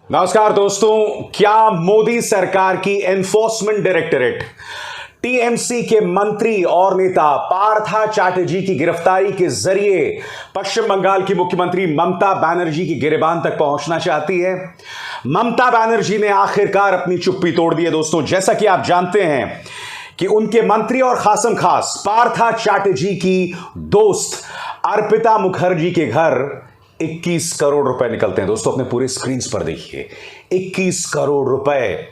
नमस्कार दोस्तों, क्या मोदी सरकार की एनफोर्समेंट डायरेक्टरेट टीएमसी के मंत्री और नेता पार्था चैटर्जी की गिरफ्तारी के जरिए पश्चिम बंगाल की मुख्यमंत्री ममता बनर्जी की गिरेबान तक पहुंचना चाहती है? ममता बनर्जी ने आखिरकार अपनी चुप्पी तोड़ दी है दोस्तों। जैसा कि आप जानते हैं कि उनके मंत्री और खासम खास पार्था चैटर्जी की दोस्त अर्पिता मुखर्जी के घर 21 करोड़ रुपए निकलते हैं दोस्तों। अपने पूरे स्क्रीन पर देखिए, 21 करोड़ रुपए।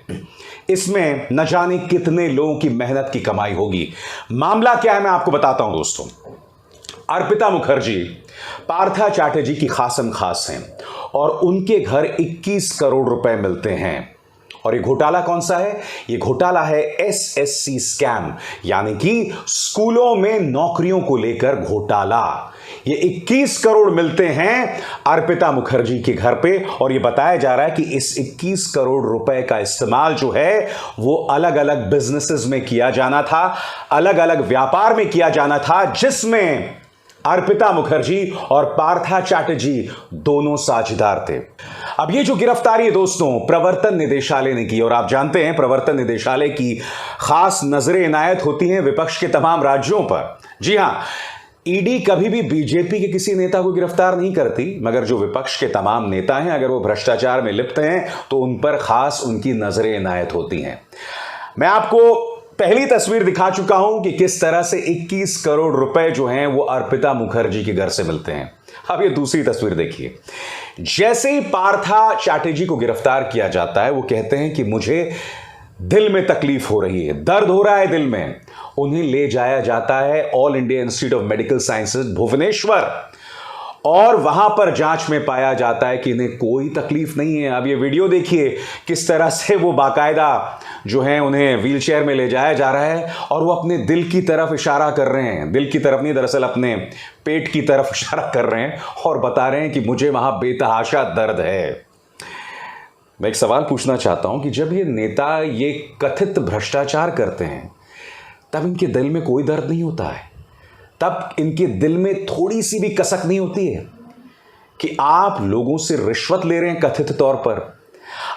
इसमें न जाने कितने लोगों की मेहनत की कमाई होगी। मामला क्या है मैं आपको बताता हूं दोस्तों। अर्पिता मुखर्जी पार्था चैटर्जी की खासम खास हैं और उनके घर 21 करोड़ रुपए मिलते हैं। और ये घोटाला कौन सा है? ये घोटाला है एसएससी स्कैम, यानी कि स्कूलों में नौकरियों को लेकर घोटाला। ये 21 करोड़ मिलते हैं अर्पिता मुखर्जी के घर पे और ये बताया जा रहा है कि इस 21 करोड़ रुपए का इस्तेमाल जो है वो अलग अलग बिजनेसेस में किया जाना था, अलग अलग व्यापार में किया जाना था, जिसमें अर्पिता मुखर्जी और पार्था चैटर्जी दोनों साझेदार थे। अब ये जो गिरफ्तारी है दोस्तों प्रवर्तन निदेशालय ने की, और आप जानते हैं प्रवर्तन निदेशालय की खास नजरें इनायत होती हैं विपक्ष के तमाम राज्यों पर। जी हां, ईडी कभी भी बीजेपी के किसी नेता को गिरफ्तार नहीं करती, मगर जो विपक्ष के तमाम नेता हैं अगर वो भ्रष्टाचार में लिप्त हैं तो उन पर खास उनकी नजरें इनायत होती हैं। मैं आपको पहली तस्वीर दिखा चुका हूं कि किस तरह से 21 करोड़ रुपए जो हैं वो अर्पिता मुखर्जी के घर से मिलते हैं। अब ये दूसरी तस्वीर देखिए। जैसे ही पार्था चैटर्जी को गिरफ्तार किया जाता है वो कहते हैं कि मुझे दिल में तकलीफ हो रही है, दर्द हो रहा है दिल में। उन्हें ले जाया जाता है All India Institute of Medical Sciences Bhubaneswar और वहां पर जांच में पाया जाता है कि इन्हें कोई तकलीफ नहीं है। अब ये वीडियो देखिए किस तरह से वो बाकायदा जो है उन्हें व्हीलचेयर में ले जाया जा रहा है और वो अपने दिल की तरफ इशारा कर रहे हैं। दिल की तरफ नहीं, दरअसल अपने पेट की तरफ इशारा कर रहे हैं और बता रहे हैं कि मुझे वहां बेतहाशा दर्द है। मैं एक सवाल पूछना चाहता हूं कि जब ये नेता ये कथित भ्रष्टाचार करते हैं तब इनके दिल में कोई दर्द नहीं होता है? तब इनके दिल में थोड़ी सी भी कसक नहीं होती है कि आप लोगों से रिश्वत ले रहे हैं कथित तौर पर,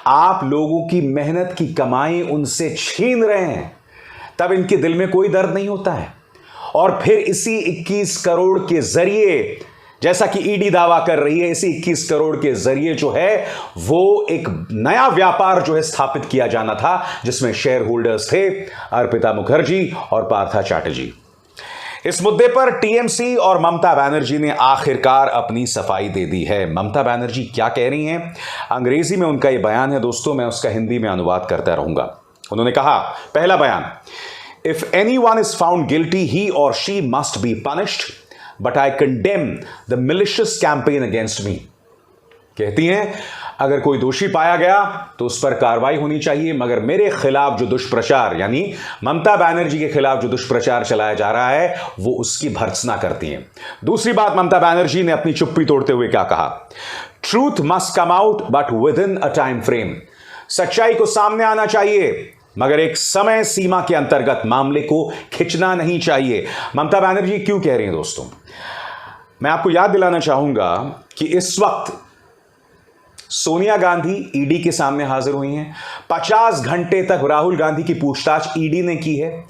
आप लोगों की मेहनत की कमाई उनसे छीन रहे हैं? तब इनके दिल में कोई दर्द नहीं होता है। और फिर इसी 21 करोड़ के जरिए, जैसा कि ईडी दावा कर रही है, इसी 21 करोड़ के जरिए जो है वो एक नया व्यापार जो है स्थापित किया जाना था, जिसमें शेयर होल्डर्स थे अर्पिता मुखर्जी और पार्था चैटर्जी। इस मुद्दे पर टीएमसी और ममता बनर्जी ने आखिरकार अपनी सफाई दे दी है। ममता बनर्जी क्या कह रही हैं? अंग्रेजी में उनका यह बयान है दोस्तों, मैं उसका हिंदी में अनुवाद करता रहूंगा। उन्होंने कहा, पहला बयान, if anyone is found guilty he और she must be punished but I condemn the malicious campaign against me. कहती हैं अगर कोई दोषी पाया गया तो उस पर कार्रवाई होनी चाहिए, मगर मेरे खिलाफ जो दुष्प्रचार, यानी ममता बनर्जी के खिलाफ जो दुष्प्रचार चलाया जा रहा है वो उसकी भर्त्सना करती हैं। दूसरी बात, ममता बनर्जी ने अपनी चुप्पी तोड़ते हुए क्या कहा? Truth must come out but with in a time frame. सच्चाई को सामने आना चाहिए मगर एक समय सीमा के अंतर्गत मामले को खिंचना नहीं चाहिए। ममता बनर्जी क्यों कह रही हैं दोस्तों? मैं आपको याद दिलाना चाहूंगा कि इस वक्त सोनिया गांधी ईडी के सामने हाजिर हुई हैं। 50 घंटे तक राहुल गांधी की पूछताछ ईडी ने की है।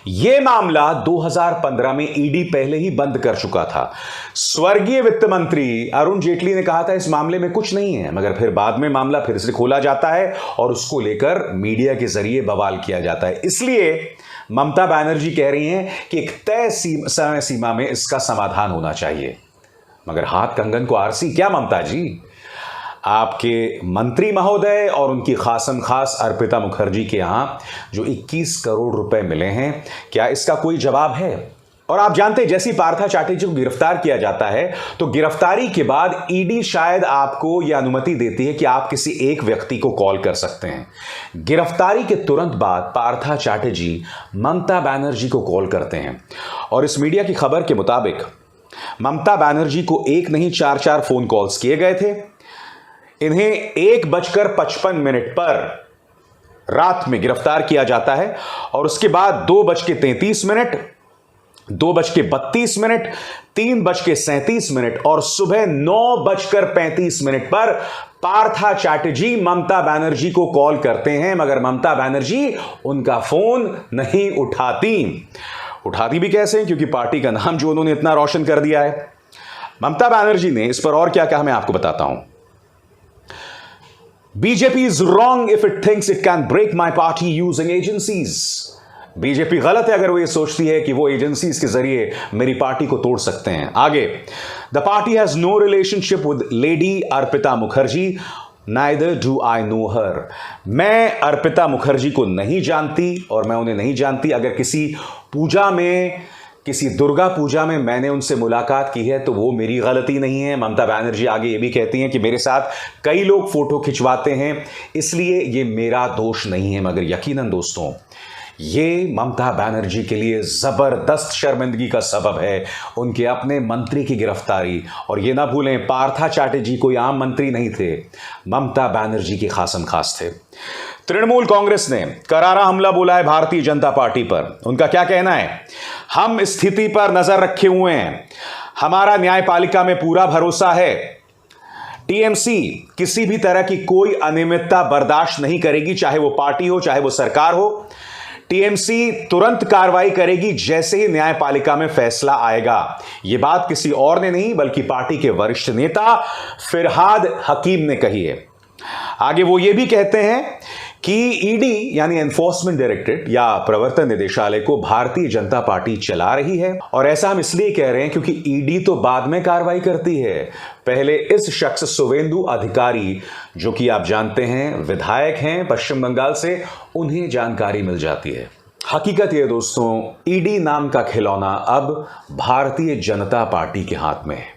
यह मामला 2015 में ईडी पहले ही बंद कर चुका था। स्वर्गीय वित्त मंत्री अरुण जेटली ने कहा था इस मामले में कुछ नहीं है, मगर फिर बाद में मामला फिर से खोला जाता है और उसको लेकर मीडिया के जरिए बवाल किया जाता है। इसलिए ममता बनर्जी कह रही हैं कि एक तय समय सीमा में इसका समाधान होना चाहिए। मगर हाथ कंगन को आरसी क्या ममता जी? आपके मंत्री महोदय और उनकी खासम खास अर्पिता मुखर्जी के यहां जो 21 करोड़ रुपए मिले हैं, क्या इसका कोई जवाब है? और आप जानते हैं जैसी पार्था चैटर्जी को गिरफ्तार किया जाता है तो गिरफ्तारी के बाद ईडी शायद आपको यह अनुमति देती है कि आप किसी एक व्यक्ति को कॉल कर सकते हैं। गिरफ्तारी के तुरंत बाद पार्था चैटर्जी ममता बनर्जी को कॉल करते हैं और इस मीडिया की खबर के मुताबिक ममता बनर्जी को एक नहीं 4 फोन कॉल्स किए गए थे। इन्हें 1:55 पर रात में गिरफ्तार किया जाता है और उसके बाद 2:33, 2:32, 3:37 और सुबह 9:35 पर पार्था चैटर्जी ममता बनर्जी को कॉल करते हैं, मगर ममता बनर्जी उनका फोन नहीं उठाती भी कैसे, क्योंकि पार्टी का नाम जो उन्होंने इतना रोशन कर दिया है। ममता बनर्जी ने इस पर और क्या कहा मैं आपको बताता हूं। BJP is wrong if it thinks it can break my party using agencies. BJP गलत है अगर वो ये सोचती है कि वो एजेंसीज के जरिए मेरी पार्टी को तोड़ सकते हैं। आगे, the party has no relationship with lady Arpita Mukherjee, neither do I know her. मैं अर्पिता मुखर्जी को नहीं जानती और मैं उन्हें नहीं जानती। अगर किसी पूजा में, किसी दुर्गा पूजा में मैंने उनसे मुलाकात की है तो वो मेरी गलती नहीं है। ममता बनर्जी आगे ये भी कहती हैं कि मेरे साथ कई लोग फोटो खिंचवाते हैं, इसलिए ये मेरा दोष नहीं है। मगर यकीनन दोस्तों, ये ममता बनर्जी के लिए जबरदस्त शर्मिंदगी का सबब है, उनके अपने मंत्री की गिरफ्तारी। और ये ना भूलें, पार्था चैटर्जी कोई आम मंत्री नहीं थे, ममता बनर्जी के खासम खास थे। तृणमूल कांग्रेस ने करारा हमला बोला है भारतीय जनता पार्टी पर। उनका क्या कहना है? हम स्थिति पर नजर रखे हुए हैं, हमारा न्यायपालिका में पूरा भरोसा है। टीएमसी किसी भी तरह की कोई अनियमितता बर्दाश्त नहीं करेगी, चाहे वो पार्टी हो चाहे वो सरकार हो। टीएमसी तुरंत कार्रवाई करेगी जैसे ही न्यायपालिका में फैसला आएगा। यह बात किसी और ने नहीं बल्कि पार्टी के वरिष्ठ नेता फिरहाद हकीम ने कही है। आगे वो ये भी कहते हैं कि ईडी यानी एनफोर्समेंट डायरेक्टरेट या प्रवर्तन निदेशालय को भारतीय जनता पार्टी चला रही है। और ऐसा हम इसलिए कह रहे हैं क्योंकि ईडी तो बाद में कार्रवाई करती है, पहले इस शख्स शुवेंदु अधिकारी, जो कि आप जानते हैं विधायक हैं पश्चिम बंगाल से, उन्हें जानकारी मिल जाती है। हकीकत यह दोस्तों, ईडी नाम का खिलौना अब भारतीय जनता पार्टी के हाथ में है।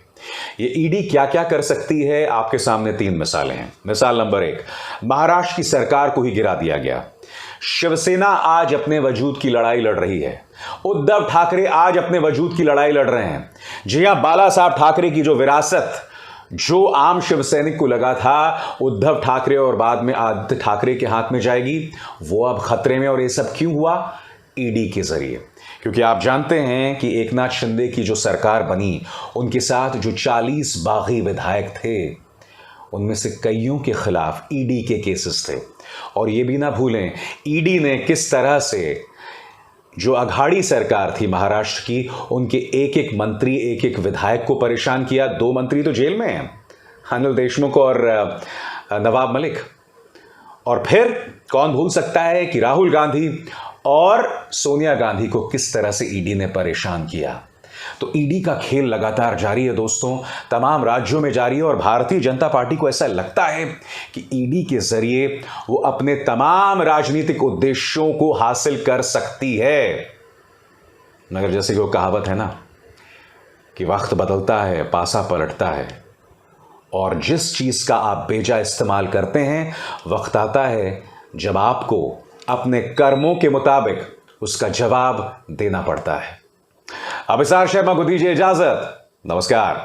ये ईडी क्या क्या कर सकती है, आपके सामने 3 मिसालें हैं। मिसाल नंबर 1, महाराष्ट्र की सरकार को ही गिरा दिया गया। शिवसेना आज अपने वजूद की लड़ाई लड़ रही है। उद्धव ठाकरे आज अपने वजूद की लड़ाई लड़ रहे हैं। जी हां, बाला साहब ठाकरे की जो विरासत जो आम शिवसैनिक को लगा था उद्धव ठाकरे और बाद में आदित्य ठाकरे के हाथ में जाएगी, वो अब खतरे में। और ये सब क्यों हुआ? ईडी के जरिए। क्योंकि आप जानते हैं कि एकनाथ शिंदे की जो सरकार बनी, उनके साथ जो 40 बागी विधायक थे, उनमें से कईयों के खिलाफ ईडी के केसेस थे। और ये भी ना भूलें, ईडी ने किस तरह से जो अघाड़ी सरकार थी महाराष्ट्र की, उनके एक एक मंत्री, एक एक विधायक को परेशान किया। 2 मंत्री तो जेल में हैं, अनिल देशमुख और नवाब मलिक। और फिर कौन भूल सकता है कि राहुल गांधी और सोनिया गांधी को किस तरह से ईडी ने परेशान किया। तो ईडी का खेल लगातार जारी है दोस्तों, तमाम राज्यों में जारी है। और भारतीय जनता पार्टी को ऐसा लगता है कि ईडी के जरिए वो अपने तमाम राजनीतिक उद्देश्यों को हासिल कर सकती है। मगर जैसे कि वो कहावत है ना कि वक्त बदलता है, पासा पलटता है, और जिस चीज का आप बेजा इस्तेमाल करते हैं, वक्त आता है जब आपको अपने कर्मों के मुताबिक उसका जवाब देना पड़ता है। अभिसार शर्मा को दीजिए इजाजत। नमस्कार।